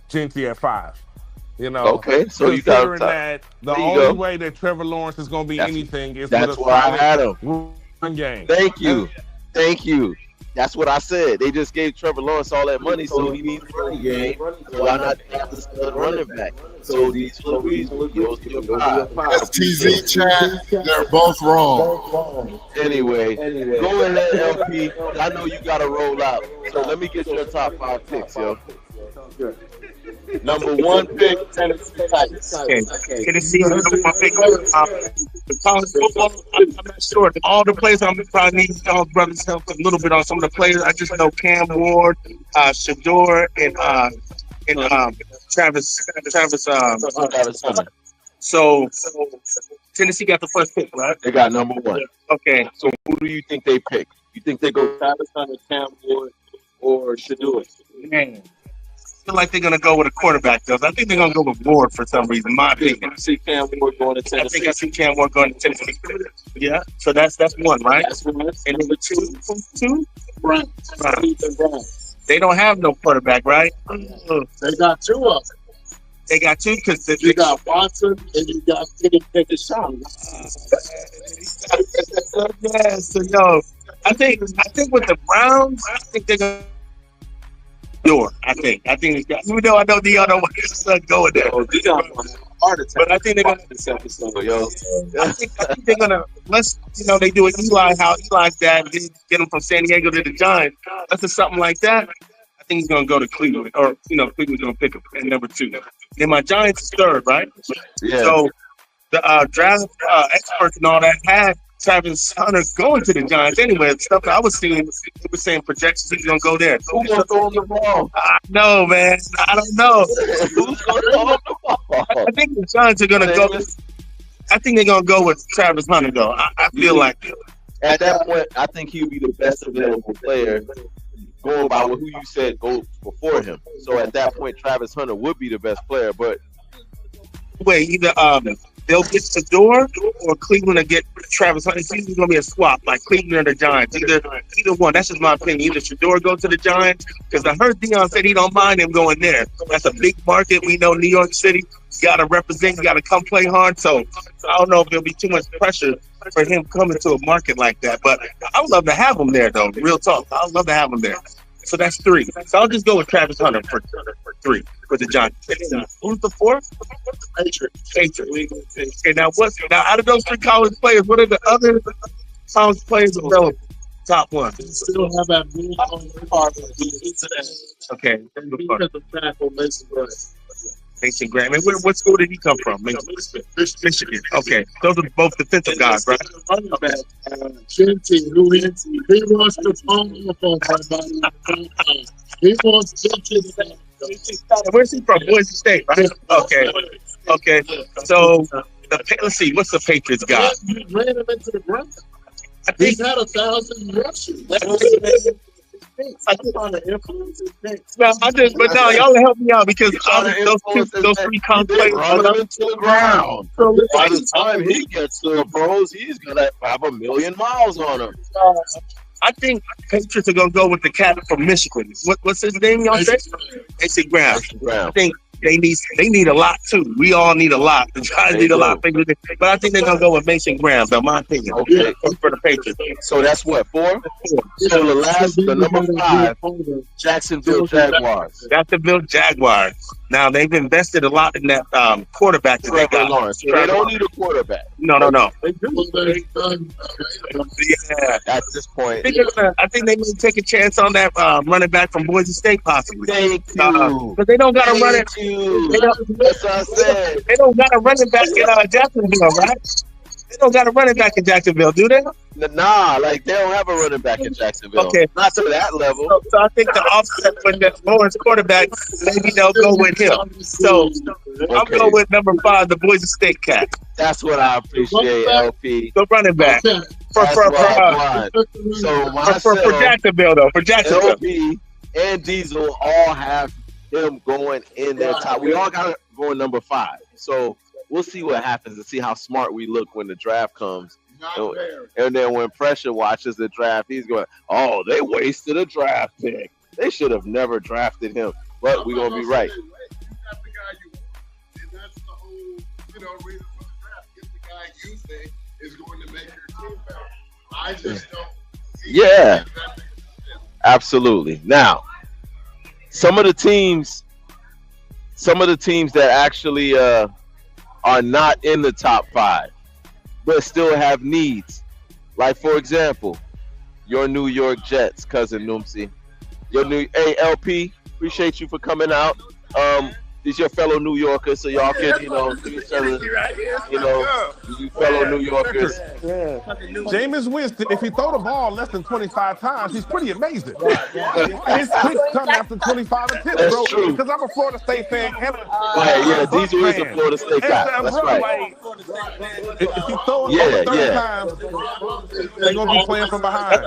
Gentry at 5. You know, okay, so you got that the only way that Trevor Lawrence is going to be anything is with a solid run game. Thank you. That's what I said. They just gave Trevor Lawrence all that money, so he needs a running game. So why not have the stud running back? So these Phillies will go to your 5. TZ chat, they're both wrong. Anyway, go ahead, LP. I know you got to roll out. So let me get your top 5 picks, yo. Number 1 pick, Tennessee Titans. Tennessee, number 1 pick. The college football, I'm not sure. All the players, I'm probably need y'all brothers help a little bit on some of the players. I just know Cam Ward, Shador, and Travis Hunter. So Tennessee got the first pick, right? They got number 1. Okay. So who do you think they pick? You think they go Travis Hunter, Cam Ward, or Shador? Man. I feel like they're gonna go with a quarterback, though. I think they're gonna go with Ward for some reason. My opinion. I see Cam Ward going to Tennessee. I think I see Cam Ward going to Tennessee. Yeah. So that's 1, right? That's 1. And number 2, Browns. They don't have no quarterback, right? They got 2 of them. They got 2 because you got Watson and you got take a shot. Yeah. So no, I think with the Browns, I think they're gonna. I think even though I know Dion don't want his son going there. But I think they're gonna this episode, yo. I think they're gonna they do it Eli how Eli's dad get him from San Diego to the Giants. Let's do something like that. I think he's gonna go to Cleveland, or Cleveland's gonna pick him at number 2. Then my Giants is 3rd, right? Yeah. So the draft experts and all that had Travis Hunter going to the Giants anyway. Stuff that I was seeing, they were saying projections he's gonna go there. Who's gonna throw him the ball? No, man, I don't know. Who's gonna throw him the ball? I think the Giants are gonna go. I think they're gonna go with Travis Hunter, though. I feel like at that point, I think he'll be the best available player. Going by who you said go before him. So at that point, Travis Hunter would be the best player. But wait, either they'll get Shador or Cleveland will get Travis Hunter. It's usually going to be a swap, like Cleveland or the Giants. Either one. That's just my opinion. Either Shador go to the Giants, because I heard Dion said he don't mind him going there. That's a big market. We know New York City. You got to represent. You got to come play hard. So I don't know if there'll be too much pressure for him coming to a market like that. But I would love to have him there, though. Real talk. I would love to have him there. So that's 3. So I'll just go with Travis Hunter for 3 for the Giants. Who's the 4th? Patriots. Okay, now out of those 3 college players, what are the other college players available? Top 1. Still have that move on the part of okay. defensive tackle Mason Graham. Mason Graham. And what school did he come from? Michigan. Okay. Those are both defensive guys, right? Running back, Gentry, who he wants to phone up on somebody. He wants Gentry. Where's he from? Boise State, right? Okay. So, let's see. What's the Patriots got? He ran him into the ground. He's had 1,000 rushes. But no, y'all help me out because those 3 college players run him into the ground. So by the time he gets to the pros, he's gonna have 1,000,000 miles on him. I think Patriots are gonna go with the cat from Michigan. What's his name? Y'all say? Mason Graham. I think they need a lot too. We all need a lot. The Giants need a lot. But I think they're gonna go with Mason Graham. That's my opinion. Okay, for the Patriots. So that's what 4. So the number 5, Jacksonville Jaguars. Jacksonville Jaguars. Now they've invested a lot in that quarterback that they got. Lawrence. So they don't need a quarterback. No. They do. Yeah. At this point, I think they may take a chance on that running back from Boise State, possibly. Thank you. But they don't got to run it. That's what I said. They don't got a running back in Jacksonville, right? They don't got a running back in Jacksonville, do they? Nah, like they don't have a running back in Jacksonville. Okay, not to that level. So I think the offset with the Lawrence quarterback, maybe they'll go with him. So I'll go with number 5, the Boise State cat. That's what I appreciate, LP. The running back. For Jacksonville, though. For Jacksonville. LP and Diesel all have him going in their top. We all got it going number 5. So we'll see what happens and see how smart we look when the draft comes. And then when Pressure watches the draft, he's going, "Oh, they wasted a draft pick." They should have never drafted him. But we're gonna be right. You got the guy you want, and that's the whole, reason for the draft. Get the guy you think is going to make your team better. I just don't see Yeah, absolutely. Now, some of the teams that actually are not in the top 5, but still have needs. Like, for example, your New York Jets, cousin Noomsy. Your new ALP, appreciate you for coming out. These your fellow New Yorkers, so y'all can, do each other, you fellow New Yorkers. Jameis Winston, if he throw the ball less than 25 times, he's pretty amazing. His kicks come after 25 attempts, bro. True. Because I'm a Florida State fan. Diesel is a Florida State guy. That's right. If you throw it over 30 times, they're going to be playing from behind. That's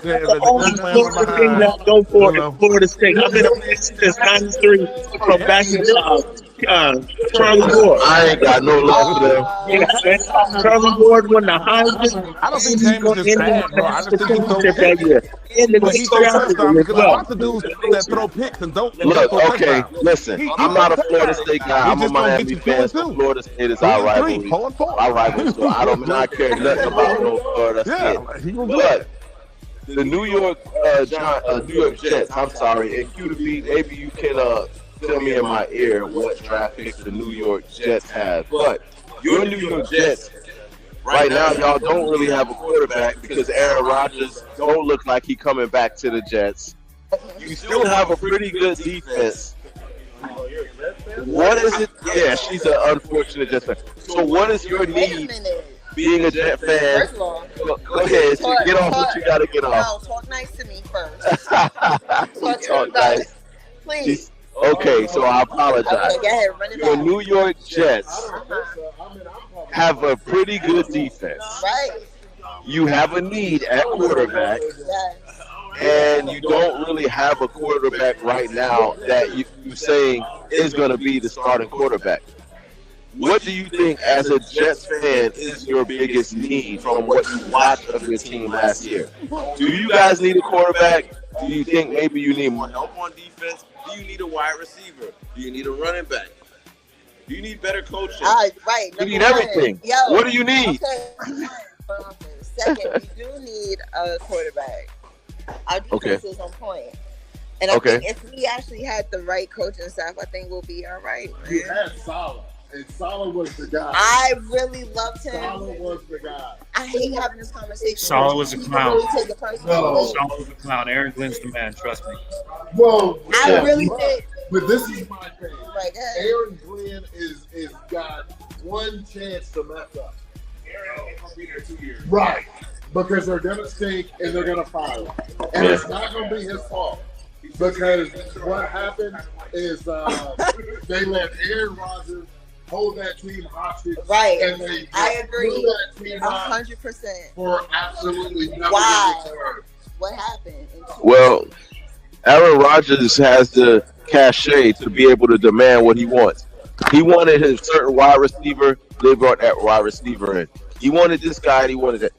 the only Florida thing that go for is Florida State. I've been a fan since '93 from back in Charlie Ward. I ain't got no love for them. Yeah, Charlie Ward won the Heisman. I don't think Jameis is bad, bro. I just think he's so that year. And then he throws touchdowns because lots of dudes that throw picks and don't. Look, okay, listen. I'm not a Florida State guy. I'm a Miami fan. So Florida State is our rivalry. Our rivalry. So I don't not care nothing about no Florida State. But the New York Jets. I'm sorry, and QB, maybe you can tell me in my ear what draft picks the New York Jets have. But your New York Jets, right now, y'all don't really have a quarterback because Aaron Rodgers don't look like he coming back to the Jets. You still have a pretty good defense. What is it? Yeah, she's an unfortunate Jets fan. So what is your need being a Jet fan? First of all, go ahead, get off what you got to get off. No, talk nice to me first. talk nice. Please. Okay, so I apologize. Okay, go ahead, run it Your back. New York Jets have a pretty good defense. Right. You have a need at quarterback, Yes. and you don't really have a quarterback right now that you're saying is going to be the starting quarterback. What do you think, as a Jets fan, is your biggest need from what you watched of your team last year? Do you guys need a quarterback? Do you think maybe you need more help on defense? Do you need a wide receiver? Do you need a running back? Do you need better coaching? Right. You need everything. Yo, what do you need? Okay. Second, we do need a quarterback. Our defense is on point. And I think if we actually had the right coaching staff, I think we'll be all right. You had Salah. And Salah was the guy. I really loved him. Salah was the guy. I hate having this conversation. Salah was a clown. Salah was a clown. Aaron Glenn's the man. Trust me. Well, I really did. But this is my thing. Right, Aaron Glenn is got one chance to mess up. Aaron ain't gonna be there 2 years. Right. Because they're gonna stink and they're gonna fire him. And it's not gonna be his fault. Because what happened is they let Aaron Rodgers hold that team hostage. Right. And they I agree. That team 100%. For absolutely nothing. Wow. What happened? Well, Aaron Rodgers has the cachet to be able to demand what he wants. He wanted his certain wide receiver. They brought that wide receiver in. He wanted this guy. And he wanted that.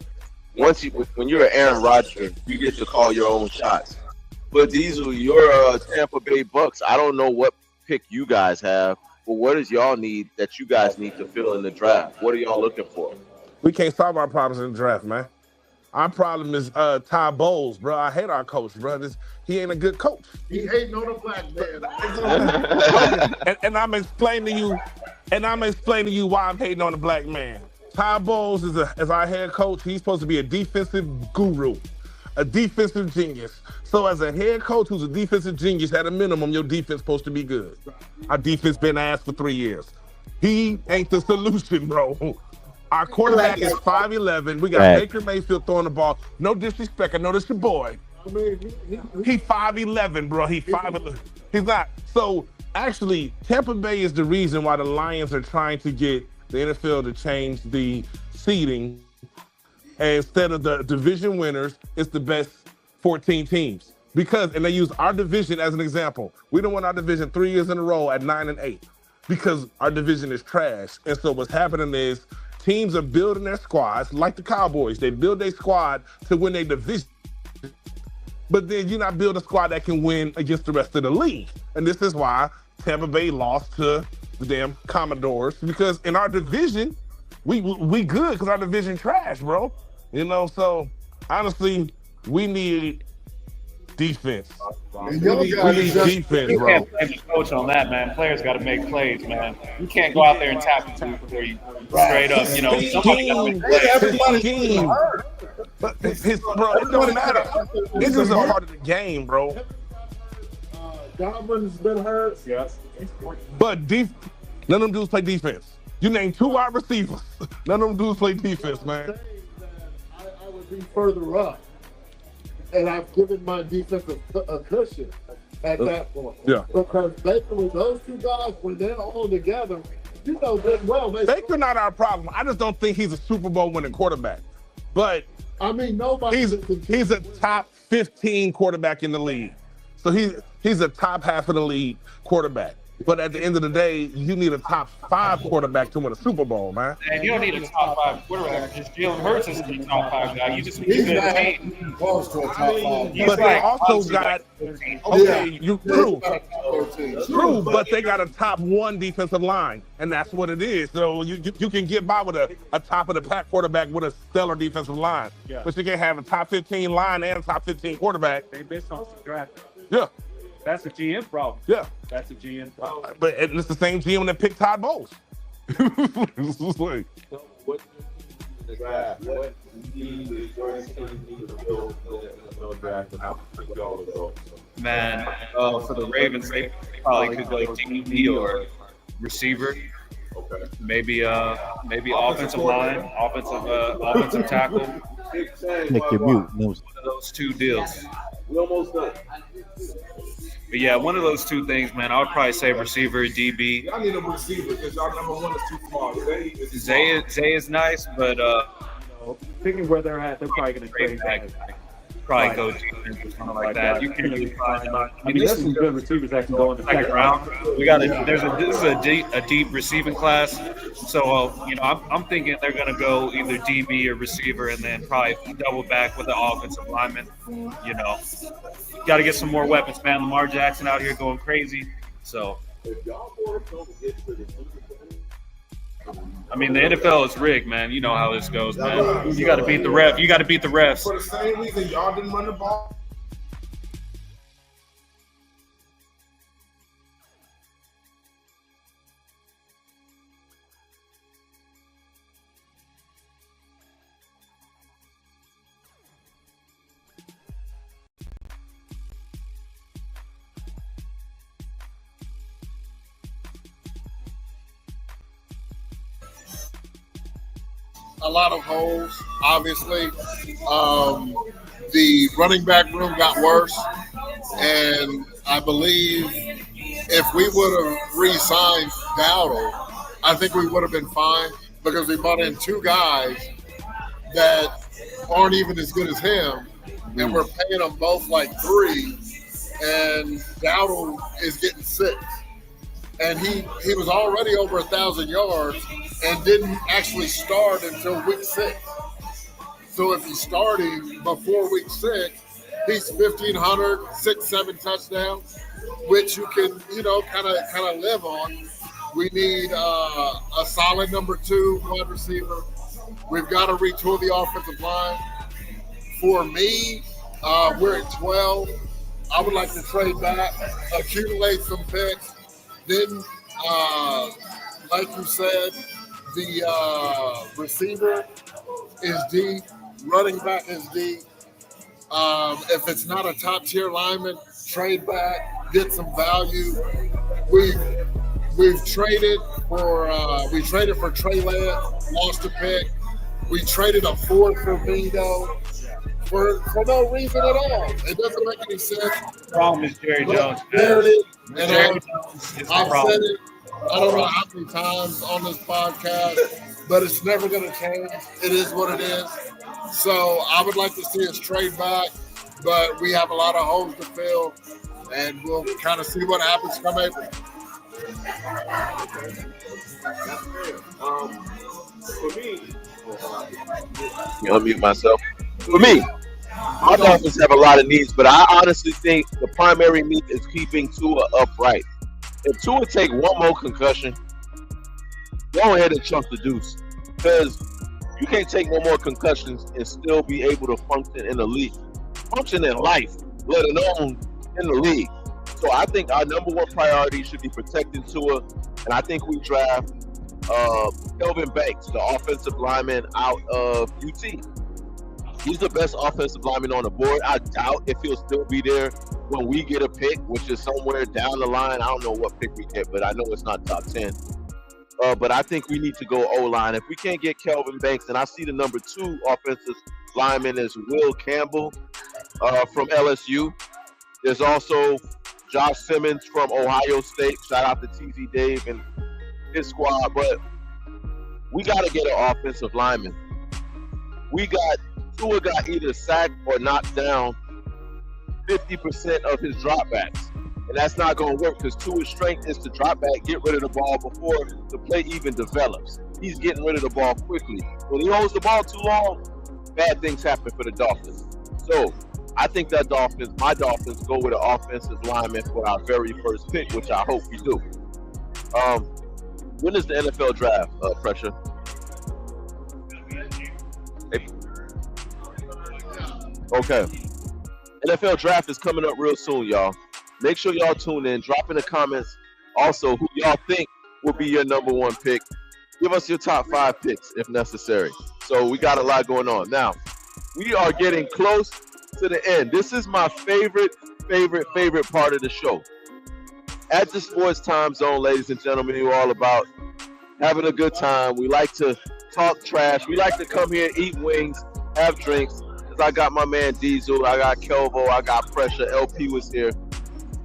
When you're an Aaron Rodgers, you get to call your own shots. But Diesel, you're Tampa Bay Bucks. I don't know what pick you guys have, but what does y'all need that you guys need to fill in the draft? What are y'all looking for? We can't solve our problems in the draft, man. Our problem is Ty Bowles, bro. I hate our coach, bro. He ain't a good coach. He hating on a black man. and I'm explaining to you why I'm hating on the black man. Ty Bowles is our head coach. He's supposed to be a defensive guru, a defensive genius. So as a head coach who's a defensive genius, at a minimum, your defense supposed to be good. Our defense been ass for 3 years. He ain't the solution, bro. Our quarterback is 5'11". We got Baker Mayfield throwing the ball. No disrespect. I know this your boy. He 5'11", bro. He 5'11". He's not. So actually, Tampa Bay is the reason why the Lions are trying to get the NFL to change the seeding. And instead of the division winners, it's the best 14 teams. And they use our division as an example. We don't win our division 3 years in a row at 9-8 because our division is trash. And so what's happening is teams are building their squads like the Cowboys. They build their squad to win their division. but then you're not building a squad that can win against the rest of the league. And this is why Tampa Bay lost to the damn Commodores, because in our division, we good because our division trash, bro. You know, so honestly, we need defense. We need defense, you bro. can't blame the coach on that, man. Players got to make plays, man. You can't go out there and tap into before you straight up. You know, somebody got to make plays. Everybody's hurt. But bro, it don't matter. It's just a part of the game, bro. Godwin's been hurt. Yes. But none of them dudes play defense. You name 2 wide receivers. None of them dudes play defense, man. I would be further up. And I've given my defense a cushion at that point. Yeah. Because basically those 2 guys, when they're all together, you know good well. Baker not our problem. I just don't think he's a Super Bowl winning quarterback. But I mean, nobody. He's a top 15 quarterback in the league. So he's a top half of the league quarterback. But at the end of the day, you need a top 5 quarterback to win a Super Bowl, man. And you don't need a top 5 quarterback. Just Jalen Hurts is the top 5 guy. You just need a good team. Close to a top 5. But they also got true, but they got a top 1 defensive line, and that's what it is. So you can get by with a top of the pack quarterback with a stellar defensive line, but you can't have a top 15 line and a top 15 quarterback. They based on some draft. Yeah. That's a GM problem. Yeah. That's a GM problem. But it's the same GM that picked Todd Bowles. It's just like, what need the Jordan need to build the draft and how to go? Man, for the Ravens, they probably could go DB or receiver. Okay. Maybe offensive line, offensive tackle. Take your mute. One of those 2 deals. We almost done. But yeah, one of those 2 things, man. I would probably say receiver, DB. Y'all need a receiver because y'all number 1 is too small. Zay is nice, but thinking where they're at, they're probably going to trade back. Probably go defense or something like that. You can really find. I mean, there's some good receivers that can go in the second round. This is a deep receiving class. So I'm thinking they're gonna go either DB or receiver, and then probably double back with the offensive lineman. You know, got to get some more weapons, man. Lamar Jackson out here going crazy. So. I mean, the NFL is rigged, man. You know how this goes, man. You got to beat the ref. You got to beat the refs. For the same reason y'all didn't run the ball. A lot of holes, obviously. The running back room got worse, and I believe if we would have re-signed Dowdle, I think we would have been fine because we brought in 2 guys that aren't even as good as him, and we're paying them both like 3, and Dowdle is getting 6. And he was already over 1,000 yards and didn't actually start until week 6. So if he's starting before week 6, he's 1,500, 6-7 touchdowns, which you can, kind of live on. We need a solid number 2 wide receiver. We've got to retool the offensive line. For me, we're at 12. I would like to trade back, accumulate some picks. Then, like you said, the receiver is D, running back is D. If it's not a top-tier lineman, trade back, get some value. We've traded for Trey Lance, lost a pick. We traded a 4th for Vito for no reason at all. It doesn't make any sense. The problem is Jerry Jones. There it is. And Jerry Jones is the I've problem. said it, I don't know how many times on this podcast, but it's never going to change. It is what it is. So I would like to see us trade back, but we have a lot of holes to fill, and we'll kind of see what happens come April. For me, You unmute myself. For me, My Dolphins have a lot of needs, but I honestly think the primary need is keeping Tua upright. If Tua take one more concussion, go ahead and chunk the deuce, because you can't take no more concussions and still be able to function in the league, function in life, let alone in the league. So I think our number one priority should be protecting Tua, and I think we draft Kelvin Banks, the offensive lineman out of UT. He's the best offensive lineman on the board. I doubt if he'll still be there when we get a pick, which is somewhere down the line. I don't know what pick we get, but I know it's not top 10. But I think we need to go O-line. If we can't get Kelvin Banks, and I see the number 2 offensive lineman is Will Campbell from LSU. There's also Josh Simmons from Ohio State. Shout out to TZ Dave and his squad. But we got to get an offensive lineman. Tua got either sacked or knocked down 50% of his dropbacks. And that's not going to work because Tua's strength is to drop back, get rid of the ball before the play even develops. He's getting rid of the ball quickly. When he holds the ball too long, bad things happen for the Dolphins. So I think that my Dolphins go with an offensive lineman for our very first pick, which I hope we do. When is the NFL draft, Pressure? Okay. NFL draft is coming up real soon, y'all. Make sure y'all tune in. Drop in the comments also who y'all think will be your number 1 pick. Give us your top 5 picks if necessary. So we got a lot going on. Now, we are getting close to the end. This is my favorite part of the show. At the Sports Time Zone, ladies and gentlemen, we're all about having a good time. We like to talk trash. We like to come here, eat wings, have drinks. I got my man Diesel, I got Kelvo, I got Pressure, LP was here.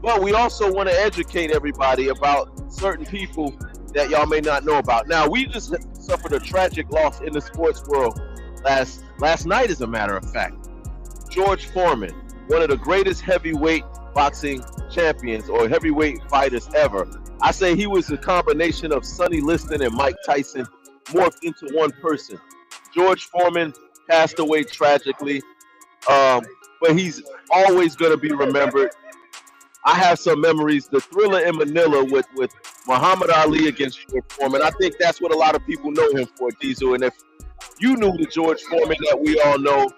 But we also want to educate everybody about certain people that y'all may not know about. Now, we just suffered a tragic loss in the sports world last night, as a matter of fact. George Foreman, one of the greatest heavyweight boxing champions or heavyweight fighters ever. I say he was a combination of Sonny Liston and Mike Tyson morphed into one person. George Foreman passed away tragically, but he's always going to be remembered. I have some memories, the Thriller in Manila with Muhammad Ali against George Foreman. I think that's what a lot of people know him for, Diesel. And if you knew the George Foreman that we all know,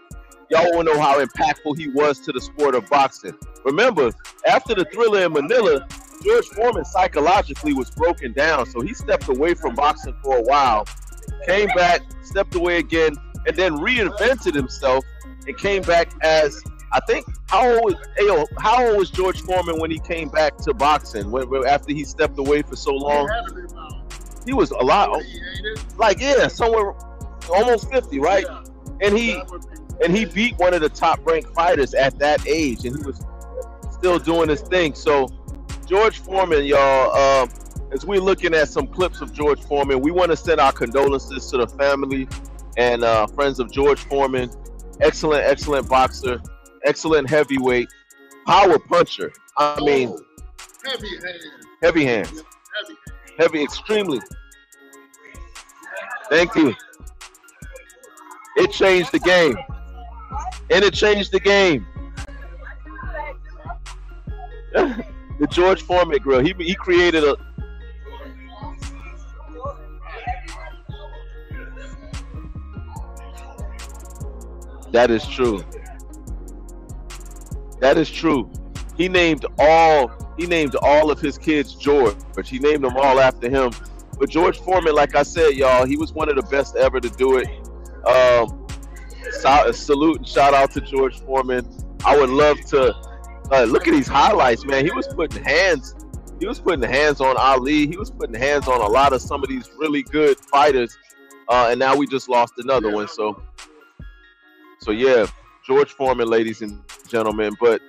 y'all will know how impactful he was to the sport of boxing. Remember, after the Thriller in Manila, George Foreman psychologically was broken down, so he stepped away from boxing for a while, came back, stepped away again, and then reinvented himself and came back as, I think, how old was George Foreman when he came back to boxing? After he stepped away for so long, he was a lot, somewhere almost 50, right? And he beat one of the top-ranked fighters at that age, and he was still doing his thing. So George Foreman, y'all, as we're looking at some clips of George Foreman, we want to send our condolences to the family and friends of George Foreman. Excellent boxer, excellent heavyweight, power puncher. I mean, heavy hands, extremely. Thank you. It changed the game, and it changed the game. The George Foreman grill. He created a. That is true. That is true. He named all of his kids George. He named them all after him. But George Foreman, like I said, y'all, he was one of the best ever to do it. Salute and shout out to George Foreman. I would love to look at these highlights, man. He was putting hands on Ali. He was putting hands on a lot of some of these really good fighters. And now we just lost another one. So yeah, George Foreman, ladies and gentlemen. But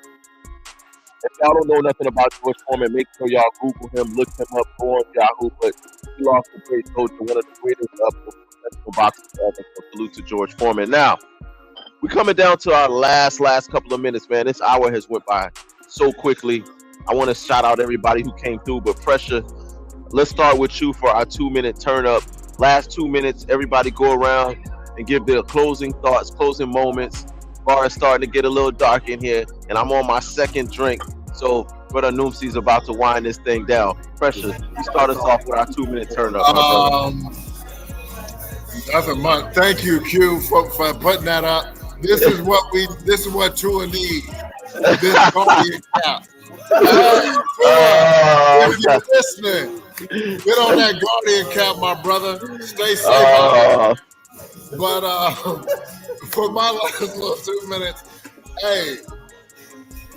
if y'all don't know nothing about George Foreman, make sure y'all Google him, look him up, go on Yahoo. But he lost a great soldier, one of the greatest professional boxers ever. So salute to George Foreman. Now, we're coming down to our last couple of minutes, man. This hour has went by so quickly. I want to shout out everybody who came through, but Pressure, let's start with you for our 2-minute turn up. Last 2 minutes, everybody go around and give their closing thoughts, closing moments, bar is starting to get a little dark in here, and I'm on my second drink. So Brother Noomsi's about to wind this thing down. Precious, you start us off with our 2-minute turn up. Nothing much. Thank you, Q, for putting that up. This is what Tua needs. This guardian cap. If you're listening, get on that guardian cap, my brother. Stay safe out there. But for my last little 2 minutes, hey,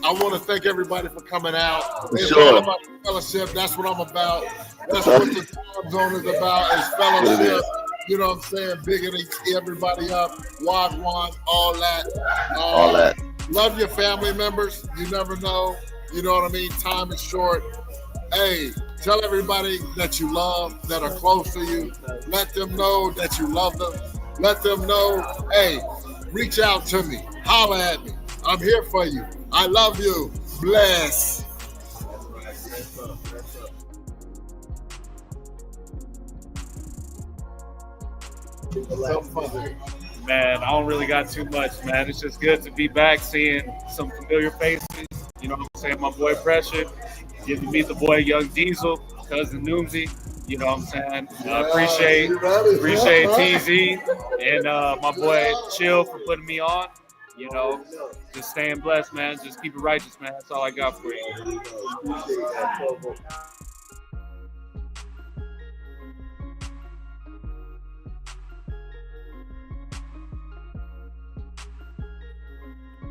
I want to thank everybody for coming out. It's all about fellowship. That's what I'm about. That's what the time zone is about, is fellowship. You know what I'm saying? Bigging everybody up, wagwan, all that. Love your family members. You never know. You know what I mean? Time is short. Hey, tell everybody that you love, that are close to you. Let them know that you love them. Let them know, hey, reach out to me. Holler at me. I'm here for you. I love you. Bless. Man, I don't really got too much, man. It's just good to be back, seeing some familiar faces. You know what I'm saying? My boy Pressure. Get to meet the boy Young Diesel, cousin Noomsy. You know what I'm saying? Appreciate TZ and my boy Chill for putting me on. You know, just staying blessed, man. Just keep it righteous, man. That's all I got for you.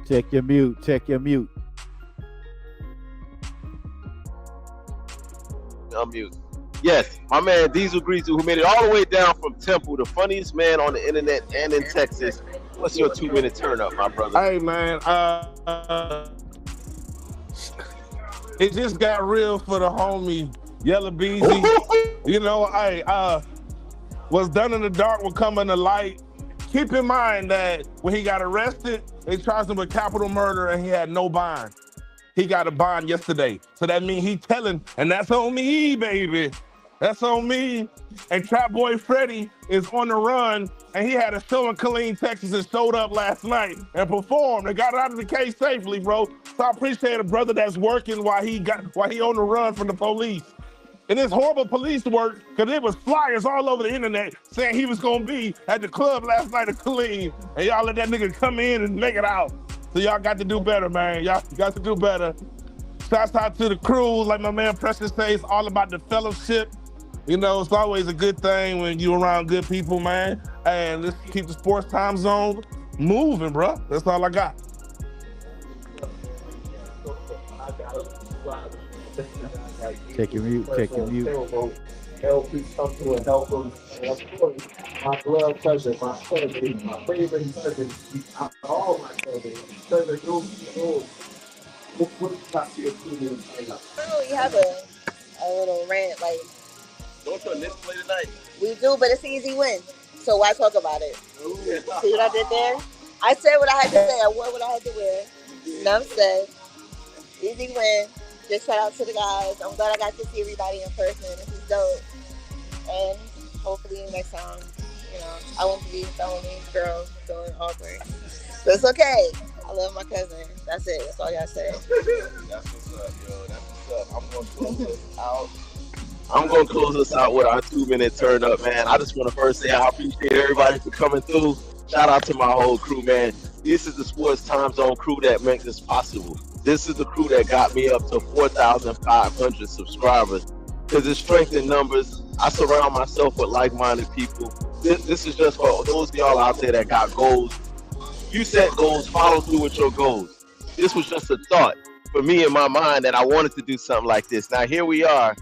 Check your mute. Check your mute. Unmute. Yes, my man Diesel Greasy, who made it all the way down from Temple, the funniest man on the internet and in Texas. What's your 2-minute turn up, my brother? Hey, man. It just got real for the homie Yellow Beezy. You know, what's done in the dark will come in the light. Keep in mind that when he got arrested, they charged him with capital murder and he had no bond. He got a bond yesterday. So that means he telling, and that's on me, baby. That's on me. And Trap Boy Freddy is on the run, and he had a show in Killeen, Texas, and showed up last night and performed and got out of the case safely, bro. So I appreciate a brother that's working while he on the run from the police. And it's horrible police work, because there was flyers all over the internet saying he was gonna be at the club last night at Killeen, and y'all let that nigga come in and make it out. So y'all got to do better, man. Y'all got to do better. Shouts out to the crew, like my man Precious says, all about the fellowship. You know, it's always a good thing when you around good people, man. And let's keep the sports time zone moving, bro. That's all I got. Check your mute. Check your mute. Help me come through and help them. And of course, my blood cousin, my cousin, my favorite cousin, all my cousins, cousin, what got you to do? I don't really have a little rant, like. Don't you this play tonight? We do, but it's an easy win. So why talk about it? See what I did there? I said what I had to say. I wore what I had to wear. Enough said. Easy win. Just shout out to the guys. I'm glad I got to see everybody in person. This is dope. And hopefully next time, you know, I won't be the only girl feeling awkward. But it's okay. I love my cousin. That's it. That's all I gotta say. That's what's up, yo. That's what's up. I'm gonna close this out. I'm going to close us out with our 2-minute turn up, man. I just want to first say I appreciate everybody for coming through. Shout out to my whole crew, man. This is the Sports Time Zone crew that makes this possible. This is the crew that got me up to 4,500 subscribers. Because it's strength in numbers. I surround myself with like-minded people. This is just for those of y'all out there that got goals. You set goals, follow through with your goals. This was just a thought for me in my mind that I wanted to do something like this. Now, here we are.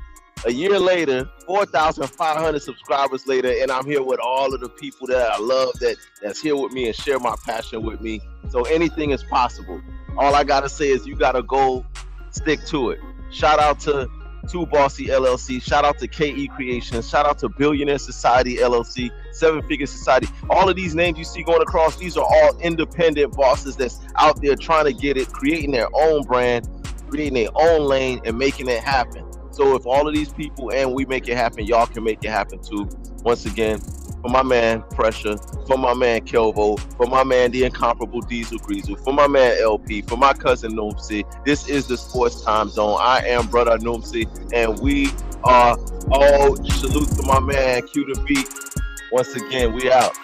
A year later, 4,500 subscribers later, and I'm here with all of the people that I love that's here with me and share my passion with me. So anything is possible. All I got to say is you got to go stick to it. Shout out to Too Bossy LLC. Shout out to KE Creations. Shout out to Billionaire Society LLC, Seven Figure Society. All of these names you see going across, these are all independent bosses that's out there trying to get it, creating their own brand, creating their own lane, and making it happen. So if all of these people and we make it happen, y'all can make it happen too. Once again, for my man Pressure, for my man Kelvo, for my man the incomparable Diesel Greasel, for my man LP, for my cousin Noomsy. This is the Sports Time Zone. I am brother Noomsy, and we are all salute to my man Q the Beat. Once again, we out.